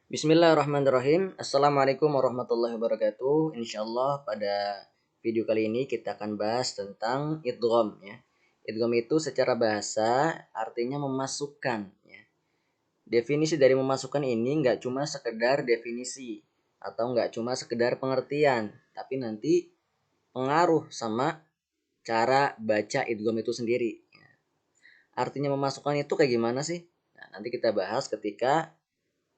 Bismillahirrahmanirrahim. Assalamualaikum warahmatullahi wabarakatuh. Insyaallah pada video kali ini kita akan bahas tentang idgham ya. Idgham itu secara bahasa artinya memasukkan ya. Definisi dari memasukkan ini nggak cuma sekedar definisi atau nggak cuma sekedar pengertian, tapi nanti pengaruh sama cara baca idgham itu sendiri. Artinya memasukkan itu kayak gimana sih? Nah, nanti kita bahas ketika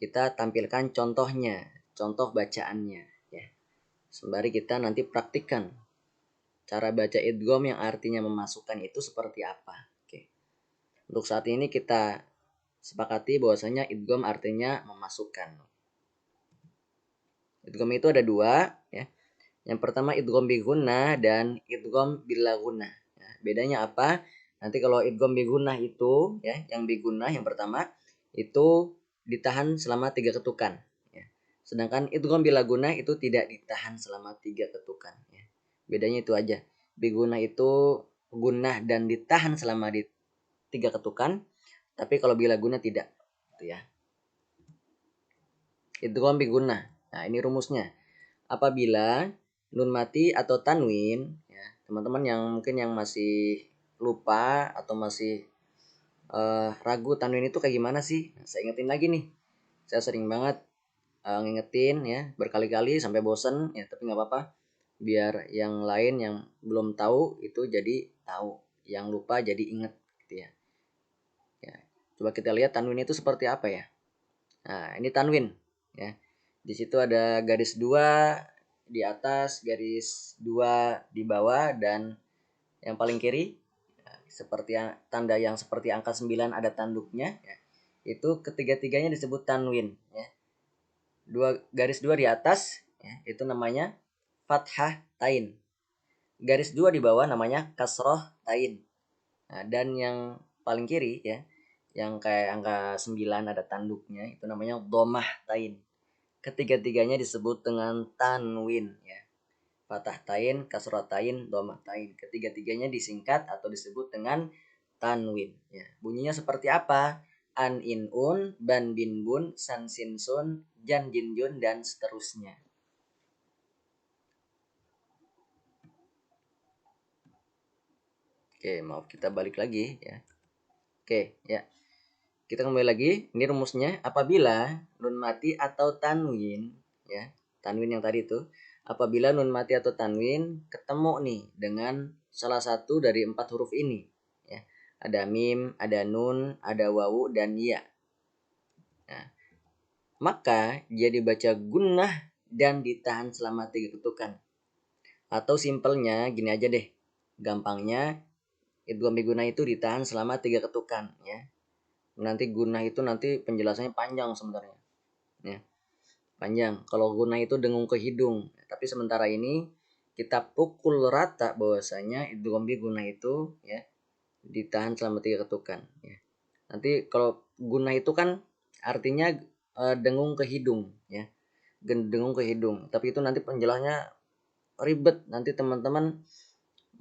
kita tampilkan contohnya, contoh bacaannya ya. Sembari kita nanti praktikkan cara baca idgham yang artinya memasukkan itu seperti apa. Oke. Untuk saat ini kita sepakati bahwasanya idgham artinya memasukkan. Idgham itu ada dua ya. Yang pertama idgham bi gunnah dan idgham bila gunnah. Ya, bedanya apa? Nanti kalau idgham bi gunnah itu ya, yang bi gunnah yang pertama itu ditahan selama 3 ketukan ya. Sedangkan idgham bila gunnah itu tidak ditahan selama 3 ketukan ya. Bedanya itu aja. Bi gunnah itu gunnah dan ditahan selama 3 ketukan, tapi kalau bila gunnah tidak gitu ya. Idgham bi gunnah. Nah, ini rumusnya. Apabila nun mati atau tanwin ya, teman-teman yang mungkin yang masih lupa atau masih ragu tanwin itu kayak gimana sih, nah, saya ingetin lagi nih. Saya sering banget ngingetin ya berkali-kali sampai bosen ya, tapi nggak apa-apa biar yang lain yang belum tahu itu jadi tahu, yang lupa jadi inget gitu ya. Ya, coba kita lihat tanwin itu seperti apa ya. Nah, ini tanwin ya. Di situ ada garis 2 di atas, garis 2 di bawah, dan yang paling kiri seperti tanda yang seperti angka 9 ada tanduknya ya. Itu ketiga-tiganya disebut tanwin ya. Garis 2 di atas ya, itu namanya fathah tain. Garis 2 di bawah namanya kasroh tain. Nah, dan yang paling kiri ya, yang kayak angka 9 ada tanduknya itu namanya dhammah tain. Ketiga-tiganya disebut dengan tanwin ya. Fathah tain, kasrah tain, dhammah tain. Ketiga-tiganya disingkat atau disebut dengan tanwin ya. Bunyinya seperti apa? An in un, ban bin bun, san sin sun, jan jin jun, dan seterusnya. Oke, maaf kita balik lagi ya. Oke, ya. Kita kembali lagi. Ini rumusnya, apabila nun mati atau tanwin ya. Tanwin yang tadi itu, apabila nun mati atau tanwin ketemu nih dengan salah satu dari 4 huruf ini ya. Ada mim, ada nun, ada wawu, dan ya. Nah, maka dia dibaca gunnah dan ditahan selama 3 ketukan. Atau simpelnya gini aja deh. Gampangnya idgham bi gunnah itu ditahan selama 3 ketukan ya. Nanti gunnah itu nanti penjelasannya panjang sebenarnya. Ya, panjang. Kalau gunnah itu dengung ke hidung. Tapi sementara ini kita pukul rata bahwasanya idgham bi gunnah itu ya ditahan selama 3 ketukan ya. Nanti kalau gunnah itu kan artinya dengung ke hidung ya. Dengung ke hidung. Tapi itu nanti penjelasannya ribet. Nanti teman-teman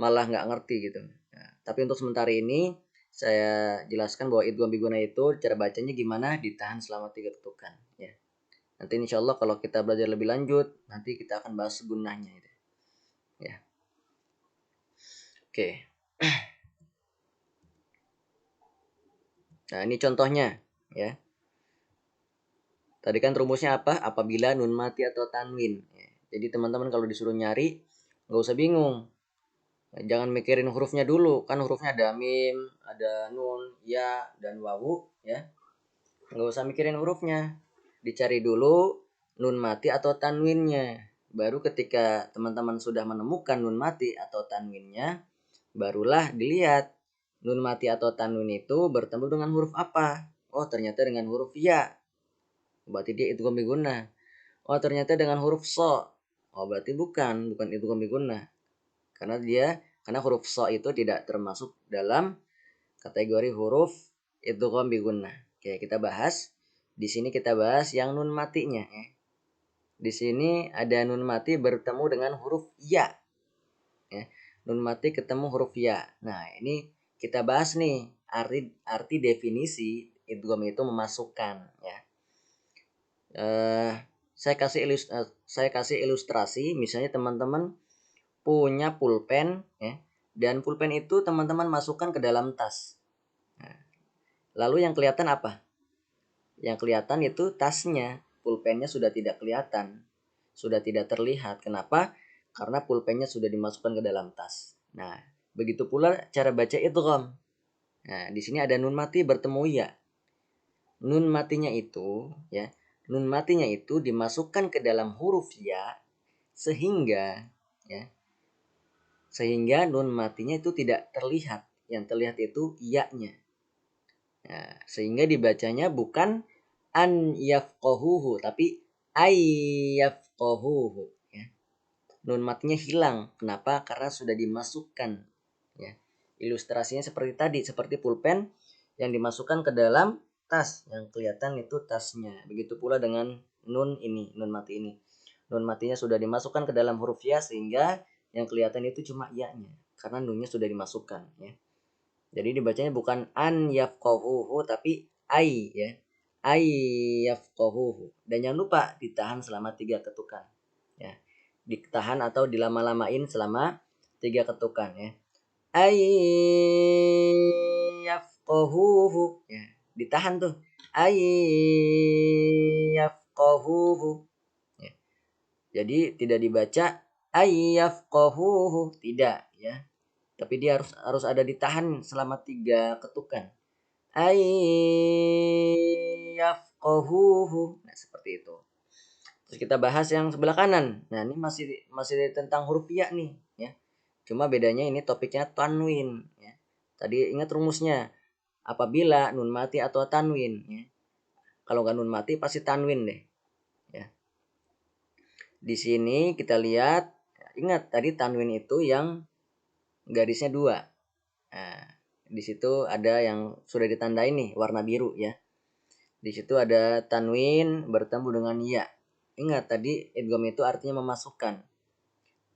malah nggak ngerti gitu. Nah, tapi untuk sementara ini saya jelaskan bahwa idgham bi gunnah itu cara bacanya gimana, ditahan selama 3 ketukan ya. Nanti insya Allah kalau kita belajar lebih lanjut nanti kita akan bahas gunnahnya itu ya. Oke. Nah, ini contohnya ya. Tadi kan rumusnya apa? Apabila nun mati atau tanwin ya. Jadi teman-teman kalau disuruh nyari nggak usah bingung. Jangan mikirin hurufnya dulu, kan hurufnya ada mim, ada nun, ya, dan wawu ya. Nggak usah mikirin hurufnya, dicari dulu nun mati atau tanwinnya. Baru ketika teman-teman sudah menemukan nun mati atau tanwinnya, barulah dilihat nun mati atau tanwin itu bertemu dengan huruf apa. Oh, ternyata dengan huruf ya, berarti dia idgham bi gunnah. Oh, ternyata dengan huruf so. Oh, berarti bukan idgham bi gunnah. Karena huruf so itu tidak termasuk dalam kategori huruf idgham bi gunnah. Oke, kita bahas. Di sini kita bahas yang nun matinya ya. Di sini ada nun mati bertemu dengan huruf ya. Ya. Nun mati ketemu huruf ya. Nah, ini kita bahas nih arti definisi idgham itu memasukkan ya. eh, saya kasih ilustrasi, misalnya teman-teman punya pulpen ya, dan pulpen itu teman-teman masukkan ke dalam tas. Nah, lalu yang kelihatan apa? Yang kelihatan itu tasnya, pulpennya sudah tidak kelihatan, sudah tidak terlihat. Kenapa? Karena pulpennya sudah dimasukkan ke dalam tas. Nah, begitu pula cara baca idgham. Nah, di sini ada nun mati bertemu ya. Nun matinya itu ya, nun matinya itu dimasukkan ke dalam huruf ya sehingga ya, sehingga nun matinya itu tidak terlihat. Yang terlihat itu iya-nya. Nah, sehingga dibacanya bukan an yafqahuhu tapi ay yafqahuhu ya. Nun matinya hilang. Kenapa? Karena sudah dimasukkan ya. Ilustrasinya seperti tadi, seperti pulpen yang dimasukkan ke dalam tas, yang kelihatan itu tasnya. Begitu pula dengan nun ini, nun mati ini. Nun matinya sudah dimasukkan ke dalam huruf ya sehingga yang kelihatan itu cuma ya-nya karena nunnya sudah dimasukkan ya. Jadi dibacanya bukan an yafqahuhu tapi ay ya. Ay yafqahuhu. Dan jangan lupa ditahan selama 3 ketukan ya. Ditahan atau dilama-lamain selama 3 ketukan ya. Ay yafqahuhu ya. Ditahan tuh. Ay yafqahuhu ya. Jadi tidak dibaca ay yafqahuhu, tidak ya, tapi dia harus ada ditahan selama 3 ketukan. Ayyafqahuhu. Nah, seperti itu. Terus kita bahas yang sebelah kanan. Nah, ini masih tentang huruf ya nih, ya. Cuma bedanya ini topiknya tanwin, ya. Tadi ingat rumusnya. Apabila nun mati atau tanwin, ya. Kalau nggak nun mati pasti tanwin deh, ya. Di sini kita lihat, ingat tadi tanwin itu yang garisnya 2. Nah, di situ ada yang sudah ditandai nih warna biru ya. Di situ ada tanwin bertemu dengan ya. Ingat tadi idgham itu artinya memasukkan.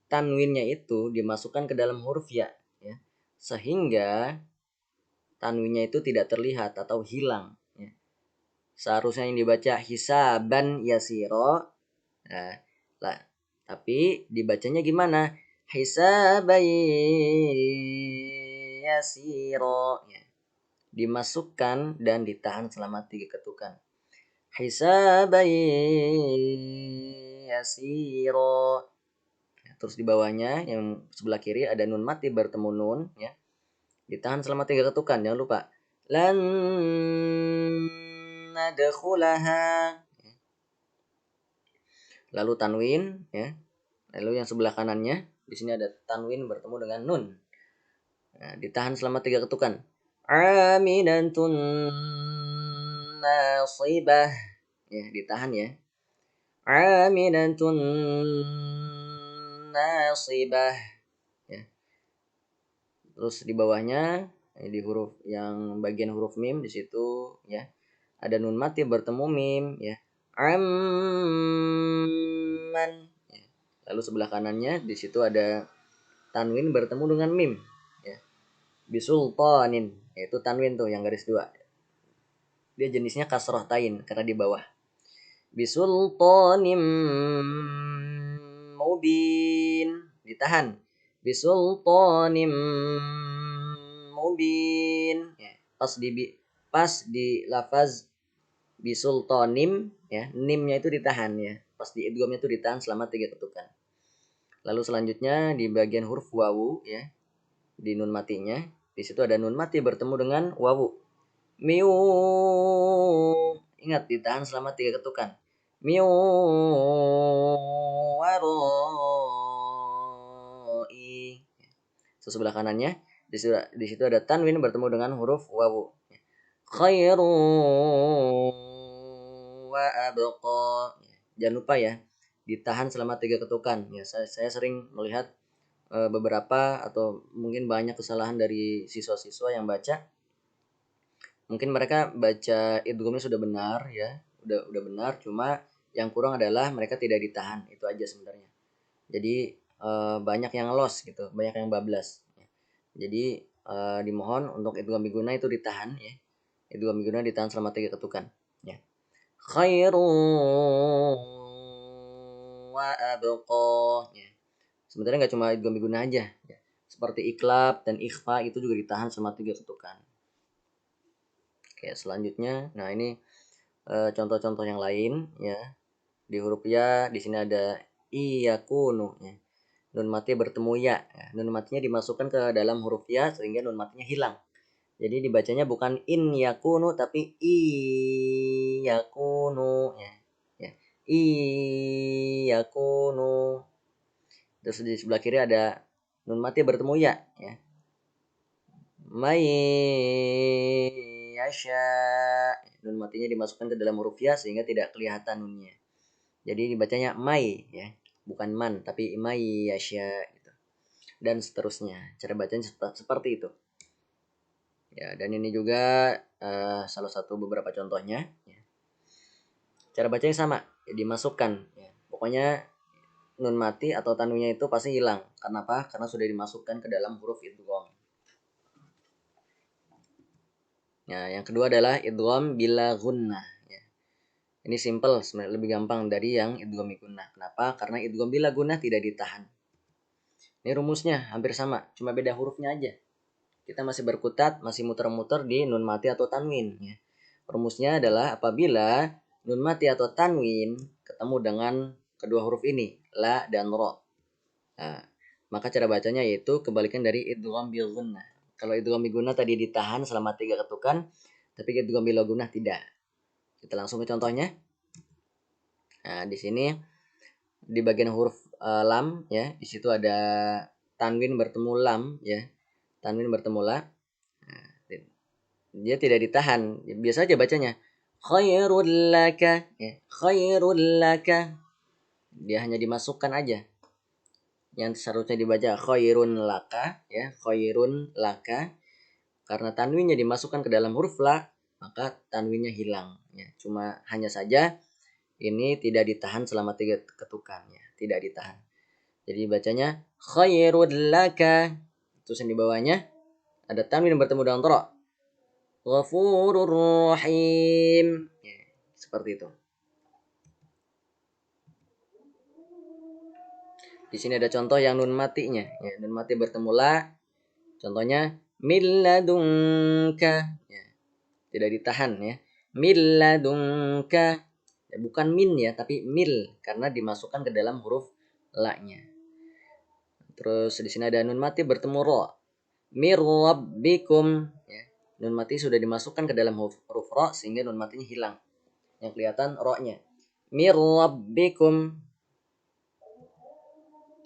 Tanwinnya itu dimasukkan ke dalam huruf ya. Sehingga tanwinnya itu tidak terlihat atau hilang. Ya. Seharusnya yang dibaca hisaban yasiro. Nah, lah, tapi dibacanya gimana? Hisaban yasiro. Ya. Dimasukkan dan ditahan selama 3 ketukan. Hisaban yasiro. Terus di bawahnya yang sebelah kiri ada nun mati bertemu nun ya. Ditahan selama 3 ketukan, jangan lupa. Lan nadkhulaha. Lalu tanwin ya. Lalu yang sebelah kanannya di sini ada tanwin bertemu dengan nun. Nah, ditahan selama 3 ketukan. Aminatun nasibah. Ya, ditahan ya. Aminatun nasibah ya. Terus di bawahnya di huruf yang bagian huruf mim di situ ya. Ada nun mati bertemu mim ya. Amman ya. Lalu sebelah kanannya di situ ada tanwin bertemu dengan mim ya. Bisultanin, yaitu tanwin tuh yang garis 2. Dia jenisnya kasroh tain karena di bawah. Bisultanim mubin, ditahan. Bisultanim mubin ya. Pas di lafaz bisultanim ya, nimnya itu ditahan ya. Pas di idghamnya itu ditahan selama 3 ketukan. Lalu selanjutnya di bagian huruf wawu ya, di nun matinya, di situ ada nun mati bertemu dengan wawu. Miu, ingat ditahan selama 3 ketukan. Miu waroi. Sebelah kanannya di situ ada tanwin bertemu dengan huruf wawu. Khairu wa abqa. Jangan lupa ya, ditahan selama 3 ketukan. Ya, saya sering melihat beberapa atau mungkin banyak kesalahan dari siswa-siswa yang baca. Mungkin mereka baca idghamnya sudah benar ya, udah benar, cuma yang kurang adalah mereka tidak ditahan, itu aja sebenarnya. Jadi banyak yang loss gitu, banyak yang bablas. Jadi dimohon untuk idgham biguna itu ditahan ya. Idgham biguna ditahan selama 3 ketukan ya. khairun wa abqa. Ya. Sebenarnya nggak cuma idgham biguna aja. Ya. Seperti iklab dan ikhfa itu juga ditahan selama 3 ketukan. Oke, selanjutnya, nah ini contoh-contoh yang lain ya. Di huruf ya di sini ada iyakunu ya. Nun mati bertemu ya. Nun matinya dimasukkan ke dalam huruf ya sehingga nun matinya hilang. Jadi dibacanya bukan in yakunu tapi i yakunu ya. Ya. I yakunu. Terus di sebelah kiri ada nun mati bertemu ya ya. May yasha. Nun matinya dimasukkan ke dalam huruf ya sehingga tidak kelihatan nunnya. Jadi dibacanya may ya, bukan man tapi may yasha gitu. Dan seterusnya. Cara bacanya seperti itu. Ya, dan ini juga salah satu beberapa contohnya ya. Cara bacanya sama, ya, dimasukkan ya. Pokoknya nun mati atau tanwinnya itu pasti hilang. Karena apa? Karena sudah dimasukkan ke dalam huruf idgham. Nah, yang kedua adalah idgham bila gunnah ya. Ini simple, sebenarnya lebih gampang dari yang idgham gunnah. Kenapa? Karena idgham bila gunnah tidak ditahan. Ini rumusnya hampir sama, cuma beda hurufnya aja. Kita masih berkutat, masih muter-muter di nun mati atau tanwin ya. Rumusnya adalah apabila nun mati atau tanwin ketemu dengan kedua huruf ini, la dan ro. Nah, maka cara bacanya yaitu kebalikan dari idgham bil gunnah. Kalau idgham bil gunnah tadi ditahan selama 3 ketukan, tapi idgham bil gunnah tidak. Kita langsung ke contohnya. Nah, di sini di bagian huruf lam ya, di situ ada tanwin bertemu lam ya. Tanwin bertemu la. Nah, dia tidak ditahan. Biasa aja bacanya. Khairul laka ya. Khairul laka. Dia hanya dimasukkan aja. Yang seharusnya dibaca khairun laka ya, khairun laka. Karena tanwinnya dimasukkan ke dalam huruf la, maka tanwinnya hilang ya. Cuma hanya saja ini tidak ditahan selama 3 ketukan ya, tidak ditahan. Jadi bacanya khairul laka. Terus yang di bawahnya ada tanwin yang bertemu dengan ro. Ghafurur rahim. Ya, seperti itu. Di sini ada contoh yang nun matinya. Ya, nun mati bertemu la. Contohnya milladunka. Ya, tidak ditahan ya. Milladunka. Ya, bukan min ya, tapi mil karena dimasukkan ke dalam huruf la-nya. Terus di sini ada nun mati bertemu ro. Mir rabbikum. Ya, nun mati sudah dimasukkan ke dalam huruf ro sehingga nun matinya hilang. Yang kelihatan ro-nya. Mir rabbikum.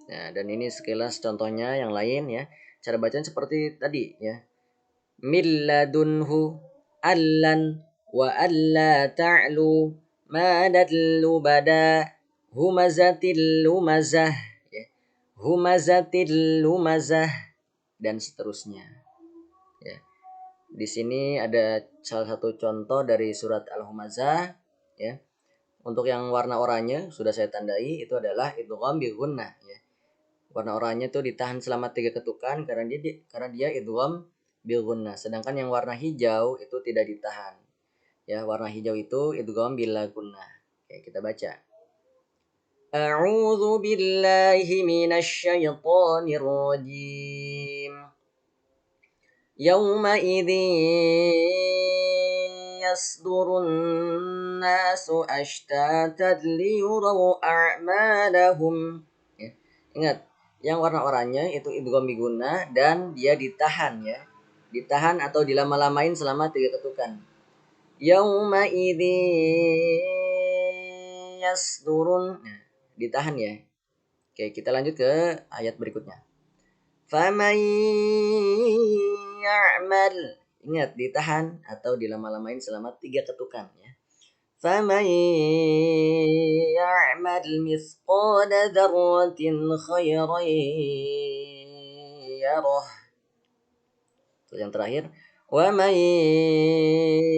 Nah, dan ini sekilas contohnya yang lain ya. Cara bacaan seperti tadi ya. Milladunhu allan wa alla ta'lu madallu bada humazatil lumazah ya. Humazatil lumazah dan seterusnya. Ya. Di sini ada salah satu contoh dari surat Al-Humazah ya. Untuk yang warna oranye sudah saya tandai itu adalah idgham bi gunnah ya. Warna oranye itu ditahan selama 3 ketukan karena dia idgham bil gunnah. Sedangkan yang warna hijau itu tidak ditahan. Ya, warna hijau itu idgham bila gunnah. Oke, kita baca. A'udzu billahi minasy syaithanir rajim. Yauma idzin yasdurun nasu ashtatan liyuraw a'malahum. Ya, ingat, yang warna oranye itu idgham biguna dan dia ditahan ya. Ditahan atau dilama-lamain selama 3 ketukan. Yauma idzin yasdurun. Nah, ditahan ya. Oke, kita lanjut ke ayat berikutnya. Faman ya'mal. Ingat, ditahan atau dilama-lamain selama 3 ketukan ya. Faman ya'mal mithqala dzarratin khairan yarah. Terus yang terakhir, wa man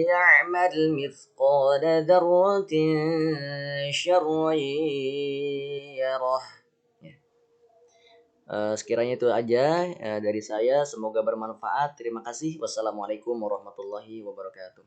ya'mal mithqala dzarratin syarran yarah. Sekiranya itu aja dari saya, semoga bermanfaat. Terima kasih. Wassalamualaikum warahmatullahi wabarakatuh.